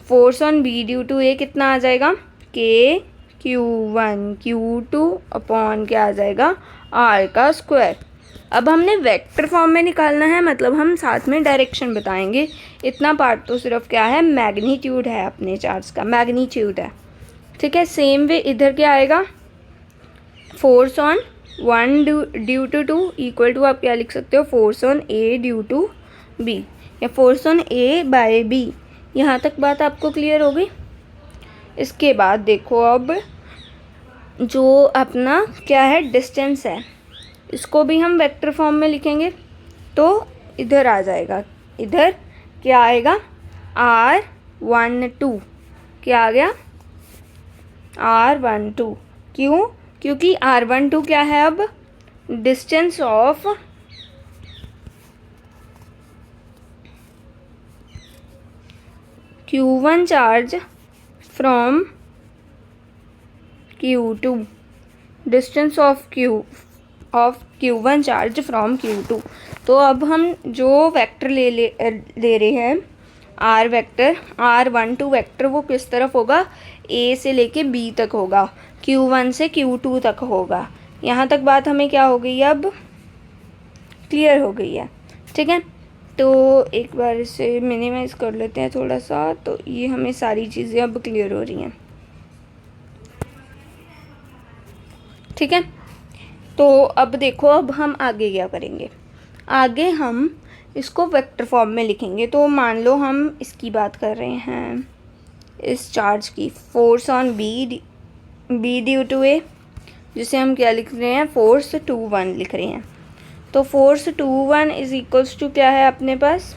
Force on B due to A कितना आ जाएगा, KQ1 Q2 अपॉन क्या आ जाएगा, R का स्क्वायर। अब हमने वेक्टर फॉर्म में निकालना है, मतलब हम साथ में डायरेक्शन बताएंगे। इतना पार्ट तो सिर्फ क्या है, मैग्नीट्यूड है, अपने चार्ज का मैग्नीट्यूड है। ठीक है, सेम वे इधर क्या आएगा, force on 1 due to 2 equal to आप क्या लिख सकते हो, force on A due to B, या force on A by B। यहाँ तक बात आपको क्लियर हो गई। इसके बाद देखो, अब जो अपना क्या है, डिस्टेंस है, इसको भी हम वेक्टर फॉर्म में लिखेंगे। तो इधर आ जाएगा, इधर क्या आएगा, R12। क्या आ गया, R12। क्यों, क्योंकि R12 क्या है, अब distance of Q1 charge from Q2, distance of Q1 charge from Q2। तो अब हम जो वेक्टर ले रहे हैं, R वेक्टर, R12 वेक्टर, वो किस तरफ होगा, A से लेके B तक होगा, Q1 से Q2 तक होगा। यहाँ तक बात हमें क्या हो गई, अब क्लियर हो गई है। ठीक है, तो एक बार इसे मिनिमाइज कर लेते हैं थोड़ा सा, तो ये हमें सारी चीज़ें अब क्लियर हो रही हैं। ठीक है, तो अब देखो, अब हम आगे क्या करेंगे, आगे हम इसको वेक्टर फॉर्म में लिखेंगे। तो मान लो हम इसकी बात कर रहे हैं, इस चार्ज की, force on B due to A, जिसे हम क्या लिख रहे हैं, फोर्स 21 लिख रहे हैं। तो फोर्स 21 इज इक्वल्स टू क्या है अपने पास,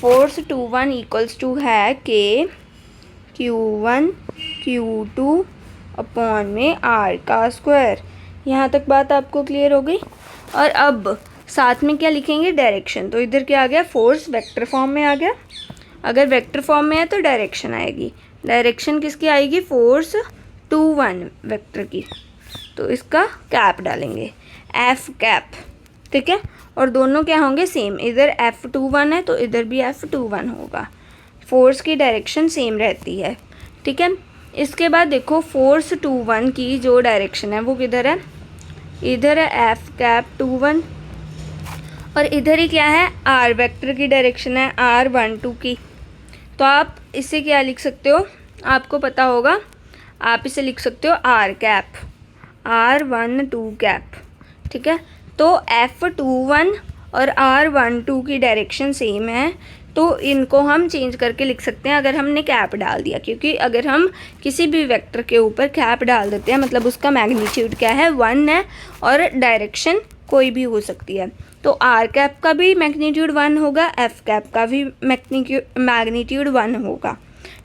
फोर्स 21 इक्वल्स टू है KQ1 Q2 अपॉन में R का स्क्वायर। यहाँ तक बात आपको क्लियर हो गई। और अब साथ में क्या लिखेंगे, डायरेक्शन। तो इधर क्या आ गया, फोर्स वेक्टर फॉर्म में आ गया। अगर वेक्टर फॉर्म में है तो डायरेक्शन आएगी, डायरेक्शन किसकी आएगी, फोर्स 21 वेक्टर की। तो इसका कैप डालेंगे, F कैप। ठीक है, और दोनों क्या होंगे, सेम। इधर F21 है तो इधर भी F21 होगा, फोर्स की डायरेक्शन सेम रहती है। ठीक है, इसके बाद देखो, फोर्स 21 की जो डायरेक्शन है वो किधर है, इधर है F कैप 21, और इधर ही क्या है, R वेक्टर की डायरेक्शन है R12 की। तो आप इसे क्या लिख सकते हो, आपको पता होगा, आप इसे लिख सकते हो R कैप, R12 कैप। ठीक है, तो F21 और R12 की डायरेक्शन सेम है, तो इनको हम चेंज करके लिख सकते हैं अगर हमने कैप डाल दिया। क्योंकि अगर हम किसी भी वेक्टर के ऊपर कैप डाल देते हैं, मतलब उसका मैग्नीट्यूड क्या है, 1 है, और डायरेक्शन कोई भी हो सकती है। तो R कैप का भी मैग्नीट्यूड 1 होगा, F कैप का भी मैग्नीट्यूड 1 होगा।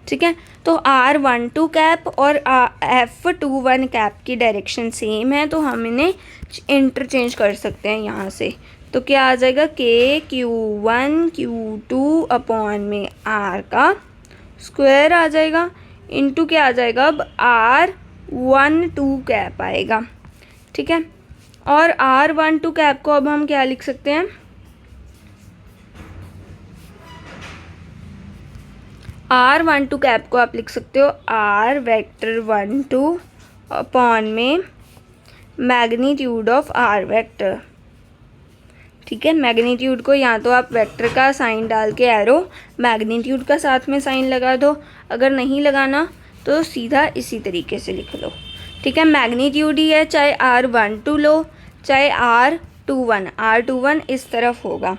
ठीक है, तो R12 कैप और F21 कैप की डायरेक्शन सेम है, तो हम इन्हें इंटरचेंज कर सकते हैं यहाँ से। तो क्या आ जाएगा, KQ1 Q2 अपॉन में R का स्क्वायर आ जाएगा, इनटू क्या आ जाएगा, अब R12 कैप आएगा। ठीक है, और R12 कैप को अब हम क्या लिख सकते हैं, R12 कैप को आप लिख सकते हो R वेक्टर 12 अपॉन में मैग्नीट्यूड ऑफ R वेक्टर। ठीक है, मैग्नीट्यूड को या तो आप वेक्टर का साइन डाल के एरो मैग्नीट्यूड का साथ में साइन लगा दो, अगर नहीं लगाना तो सीधा इसी तरीके से लिख लो। ठीक है, मैग्नीट्यूड ही है, चाहे R12 लो चाहे R21 इस तरफ होगा,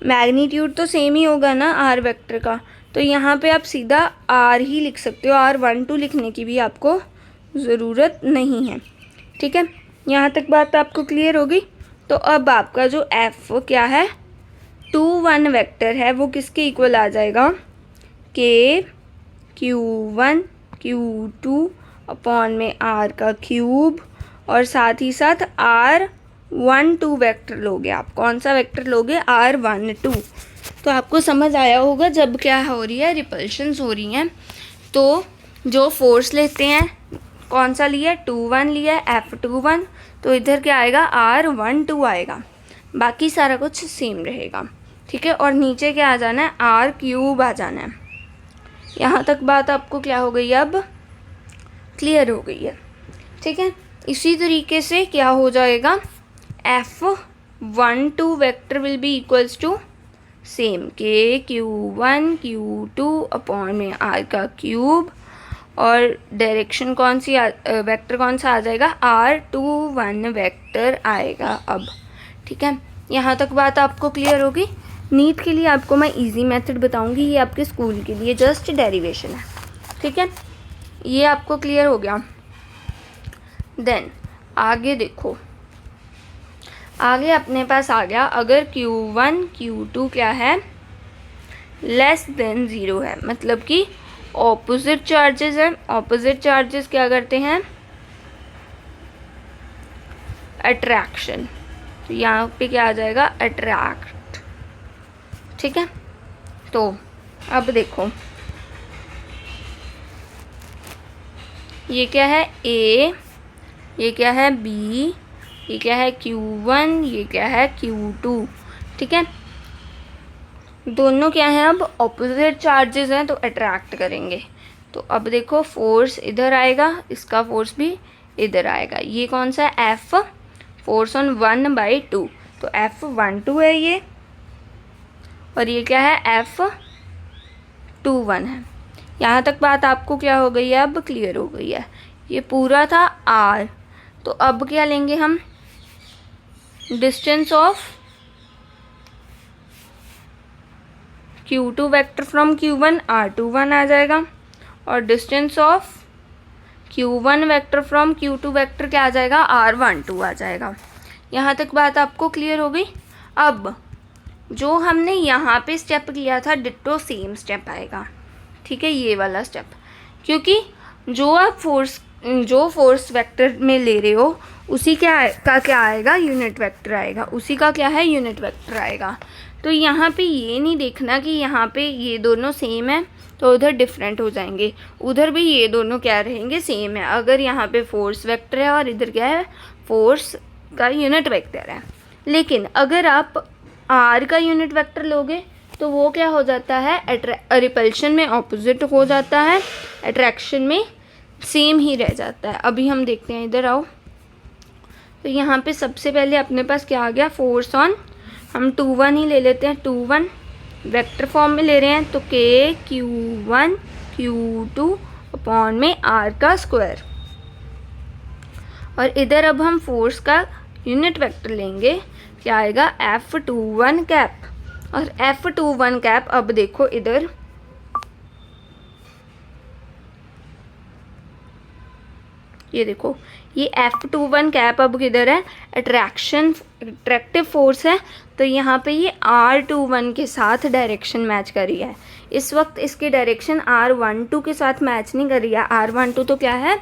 मैग्नीट्यूड तो सेम ही होगा ना R वेक्टर का। तो यहाँ पे आप सीधा R ही लिख सकते हो, R12 लिखने की भी आपको ज़रूरत नहीं है। ठीक है, यहाँ तक बात आपको क्लियर होगी। तो अब आपका जो F क्या है, 21 वेक्टर है, वो किसके इक्वल आ जाएगा, KQ1 Q2 अपॉन में R का क्यूब, और साथ ही साथ R12 वेक्टर लोगे आप। कौन सा वेक्टर लोगे, R12। तो आपको समझ आया होगा जब क्या हो रही है, रिपल्शंस हो रही हैं, तो जो फोर्स लेते हैं, कौन सा लिया है, 2-1 लिया है, F21, तो इधर क्या आएगा, R12 आएगा, बाकी सारा कुछ सेम रहेगा, ठीक है। और नीचे क्या आ जाना है, R³ आ जाना है। यहाँ तक बात आपको क्या हो गई, अब क्लियर हो गई है, ठीक है। इसी तरीके से क्या हो जाएगा, F12 vector will be equals to same KQ1 Q2 upon में R का क्यूब, और डायरेक्शन कौन सी वेक्टर कौन सा आ जाएगा, R21 वेक्टर आएगा अब, ठीक है। यहाँ तक बात आपको क्लियर होगी। नीट के लिए आपको मैं इजी मेथड बताऊंगी, ये आपके स्कूल के लिए जस्ट डेरिवेशन है, ठीक है। ये आपको क्लियर हो गया। देन आगे देखो, आगे अपने पास आ गया, अगर Q1 Q2 क्या है, लेस देन 0 है, मतलब कि ऑपोजिट चार्जेस हैं। ऑपोजिट चार्जेस क्या करते हैं, अट्रैक्शन, तो यहाँ पे क्या आ जाएगा, अट्रैक्ट, ठीक है। तो अब देखो, ये क्या है A, ये क्या है B, ये क्या है Q1, ये क्या है Q2, ठीक है। दोनों क्या हैं, अब ऑपोजिट चार्जेस हैं, तो अट्रैक्ट करेंगे। तो अब देखो, फोर्स इधर आएगा, इसका फोर्स भी इधर आएगा। ये कौन सा है, F, फोर्स ऑन 1/2, तो F12 है ये, और ये क्या है, F21 है। यहाँ तक बात आपको क्या हो गई है, अब क्लियर हो गई है। ये पूरा था R, तो अब क्या लेंगे हम, distance of Q2 vector from Q1 R21 आ जाएगा, और distance of Q1 vector from Q2 vector क्या आ जाएगा, R12 आ जाएगा। यहाँ तक बात आपको क्लियर हो गई। अब जो हमने यहाँ पे स्टेप लिया था, डिट्टो सेम स्टेप आएगा, ठीक है, ये वाला स्टेप, क्योंकि जो आप फोर्स वेक्टर में ले रहे हो उसी क्या आएगा, यूनिट वेक्टर आएगा, उसी का क्या है, यूनिट वेक्टर आएगा। तो यहाँ पे ये नहीं देखना कि यहाँ पे ये दोनों सेम है तो उधर डिफरेंट हो जाएंगे, उधर भी ये दोनों क्या रहेंगे, सेम है। अगर यहाँ पे फोर्स वेक्टर है और इधर क्या है, फोर्स का यूनिट वेक्टर है। लेकिन अगर आप आर का यूनिट वेक्टर लोगे तो वो क्या हो जाता है, रिपल्शन में ऑपोजिट हो जाता है, अट्रैक्शन में सेम ही रह जाता है। अभी हम देखते हैं, इधर आओ। तो यहाँ पे सबसे पहले अपने पास क्या आ गया, फोर्स ऑन, हम 2-1 ही ले लेते हैं, 2-1 वेक्टर फॉर्म में ले रहे हैं, तो KQ1 Q2 अपॉन में R का स्क्वायर, और इधर अब हम फोर्स का यूनिट वेक्टर लेंगे, क्या आएगा, F21 कैप, और F21 कैप, अब देखो इधर ये देखो, ये F21 कैप अब किधर है, अट्रैक्टिव फोर्स है, तो यहाँ पे ये R21 के साथ डायरेक्शन मैच कर रही है। इस वक्त इसकी डायरेक्शन R12 के साथ मैच नहीं कर रही है, R12 तो क्या है,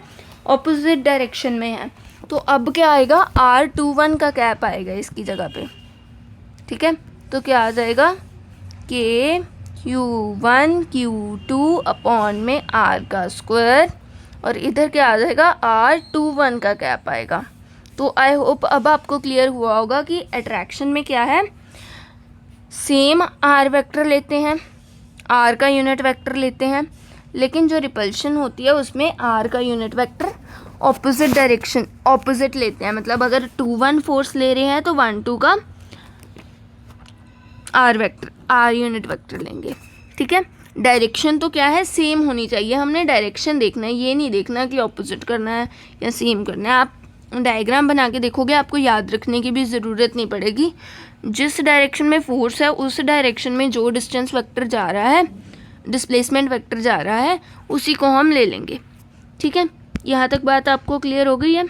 ऑपोजिट डायरेक्शन में है। तो अब क्या आएगा, R21 का कैप आएगा इसकी जगह पे, ठीक है। तो क्या आ जाएगा, KQ1 Q2 अपॉन में R का स्क्वायर, और इधर क्या आ जाएगा, R21 का कैप आएगा। तो आई होप अब आपको क्लियर हुआ होगा कि अट्रैक्शन में क्या है, सेम R वेक्टर लेते हैं, R का यूनिट वेक्टर लेते हैं, लेकिन जो रिपल्शन होती है उसमें R का unit vector opposite direction, opposite लेते हैं। मतलब अगर 2-1 फोर्स ले रहे हैं तो 1-2 का R vector, R unit vector लेंगे, ठीक है। डायरेक्शन तो क्या है, सेम होनी चाहिए, हमने डायरेक्शन देखना है, ये नहीं देखना कि ऑपोजिट करना है या सेम करना है। आप डायग्राम बना के देखोगे, आपको याद रखने की भी ज़रूरत नहीं पड़ेगी। जिस डायरेक्शन में फोर्स है उस डायरेक्शन में जो डिस्टेंस वेक्टर जा रहा है, डिस्प्लेसमेंट वेक्टर जा रहा है, उसी को हम ले लेंगे, ठीक है। यहाँ तक बात आपको क्लियर हो गई है।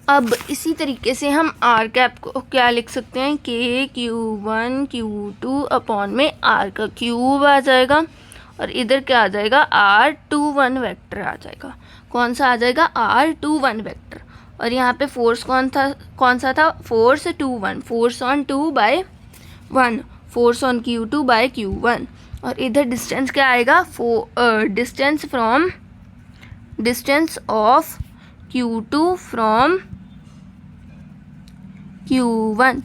अब इसी तरीके से हम R कैप को क्या लिख सकते हैं, KQ1 Q2 अपॉन में R का क्यूब आ जाएगा, और इधर क्या आ जाएगा, R21 वेक्टर आ जाएगा। कौन सा आ जाएगा, R21 वेक्टर। और यहाँ पे फोर्स कौन सा था, force 2-1, force on 2/1, force on Q2 by Q1, और इधर डिस्टेंस क्या आएगा, distance of Q2 from Q1।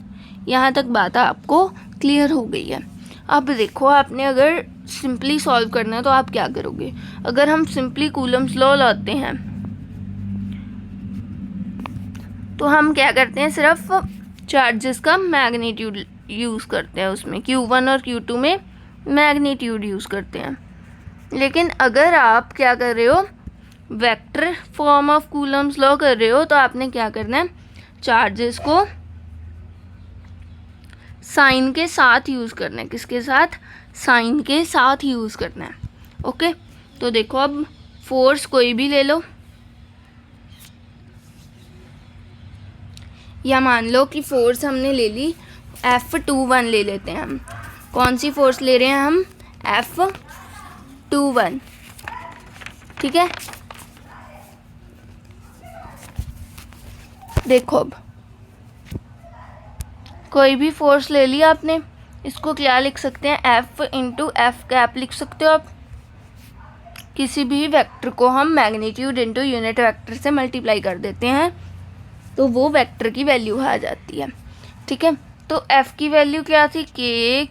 यहाँ तक बात आपको क्लियर हो गई है। अब देखो, आपने अगर सिंपली सॉल्व करना है तो आप क्या करोगे, अगर हम सिंपली कूलम्स लॉ लाते हैं तो हम क्या करते हैं, सिर्फ चार्जेस का मैग्नीट्यूड यूज़ करते हैं, उसमें Q1 और Q2 में मैग्नीट्यूड यूज़ करते हैं। लेकिन अगर आप क्या कर रहे हो, vector form of Coulomb's law कर रहे हो, तो आपने क्या करना है, चार्जेस को साइन के साथ यूज़ करना है। किसके साथ, साइन के साथ यूज़ करना है। ओके, तो देखो अब फोर्स कोई भी ले लो, या मान लो कि फोर्स हमने ले ली F21 ले लेते हैं हम। कौन सी फोर्स ले रहे हैं हम, F21, ठीक है। देखो अब कोई भी फोर्स ले लिया आपने, इसको क्या लिख सकते हैं, F इंटू एफ कैप लिख सकते हो आप। किसी भी वेक्टर को हम मैग्नीट्यूड इंटू यूनिट वेक्टर से मल्टीप्लाई कर देते हैं तो वो वेक्टर की वैल्यू आ जाती है, ठीक है। तो F की वैल्यू क्या थी,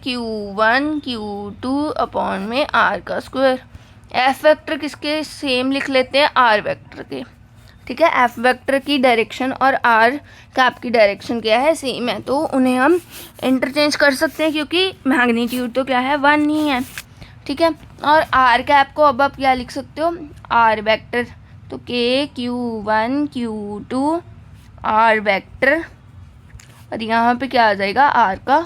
Q1 Q2 अपॉन में R का स्क्वायर। F वेक्टर किसके सेम लिख लेते हैं, R वेक्टर के, ठीक है। F वेक्टर की डायरेक्शन और R कैप की डायरेक्शन क्या है, सेम है, तो उन्हें हम इंटरचेंज कर सकते हैं क्योंकि मैग्नीट्यूड तो क्या है, 1 ही है, ठीक है। और R कैप को अब आप क्या लिख सकते हो, R वेक्टर, तो Q1 Q2 R वेक्टर, और यहाँ पे क्या आ जाएगा, R का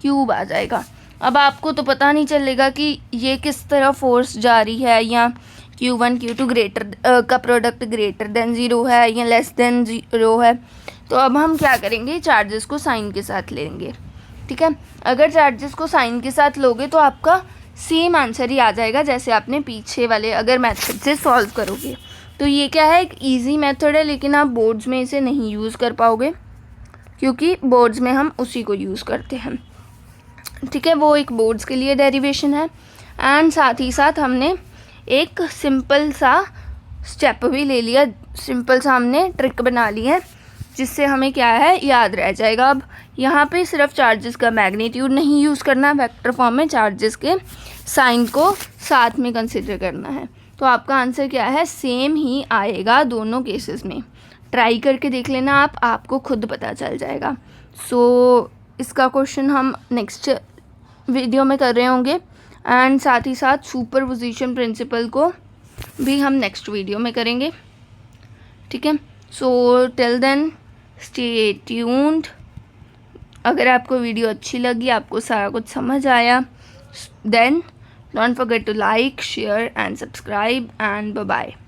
क्यूब आ जाएगा। अब आपको तो पता नहीं चलेगा कि ये किस तरह फोर्स जारी है, या Q1 Q2 का प्रोडक्ट ग्रेटर देन 0 है या लेस देन 0 है। तो अब हम क्या करेंगे, चार्जेस को साइन के साथ लेंगे, ठीक है। अगर चार्जेस को साइन के साथ लोगे तो आपका सेम आंसर ही आ जाएगा जैसे आपने पीछे वाले अगर मेथड से सॉल्व करोगे। तो ये क्या है, एक इजी मेथड है, लेकिन आप बोर्ड्स में इसे नहीं यूज़ कर पाओगे क्योंकि बोर्ड्स में हम उसी को यूज़ करते हैं, ठीक है। वो एक बोर्ड्स के लिए डेरिवेशन है, एंड साथ ही साथ हमने एक सिंपल सा स्टेप भी ले लिया, सिंपल सा हमने ट्रिक बना ली है जिससे हमें क्या है, याद रह जाएगा। अब यहाँ पे सिर्फ चार्जेस का मैग्नीट्यूड नहीं यूज़ करना, वेक्टर फॉर्म में चार्जेस के साइन को साथ में कंसिडर करना है। तो आपका आंसर क्या है, सेम ही आएगा दोनों केसेस में। ट्राई करके देख लेना आप, आपको खुद पता चल जाएगा। सो इसका क्वेश्चन हम नेक्स्ट वीडियो में कर रहे होंगे, एंड साथ ही साथ सुपरपोजिशन प्रिंसिपल को भी हम नेक्स्ट वीडियो में करेंगे, ठीक है। So till then stay tuned. अगर आपको वीडियो अच्छी लगी, आपको सारा कुछ समझ आया, then don't forget to like, share and subscribe, and bye bye.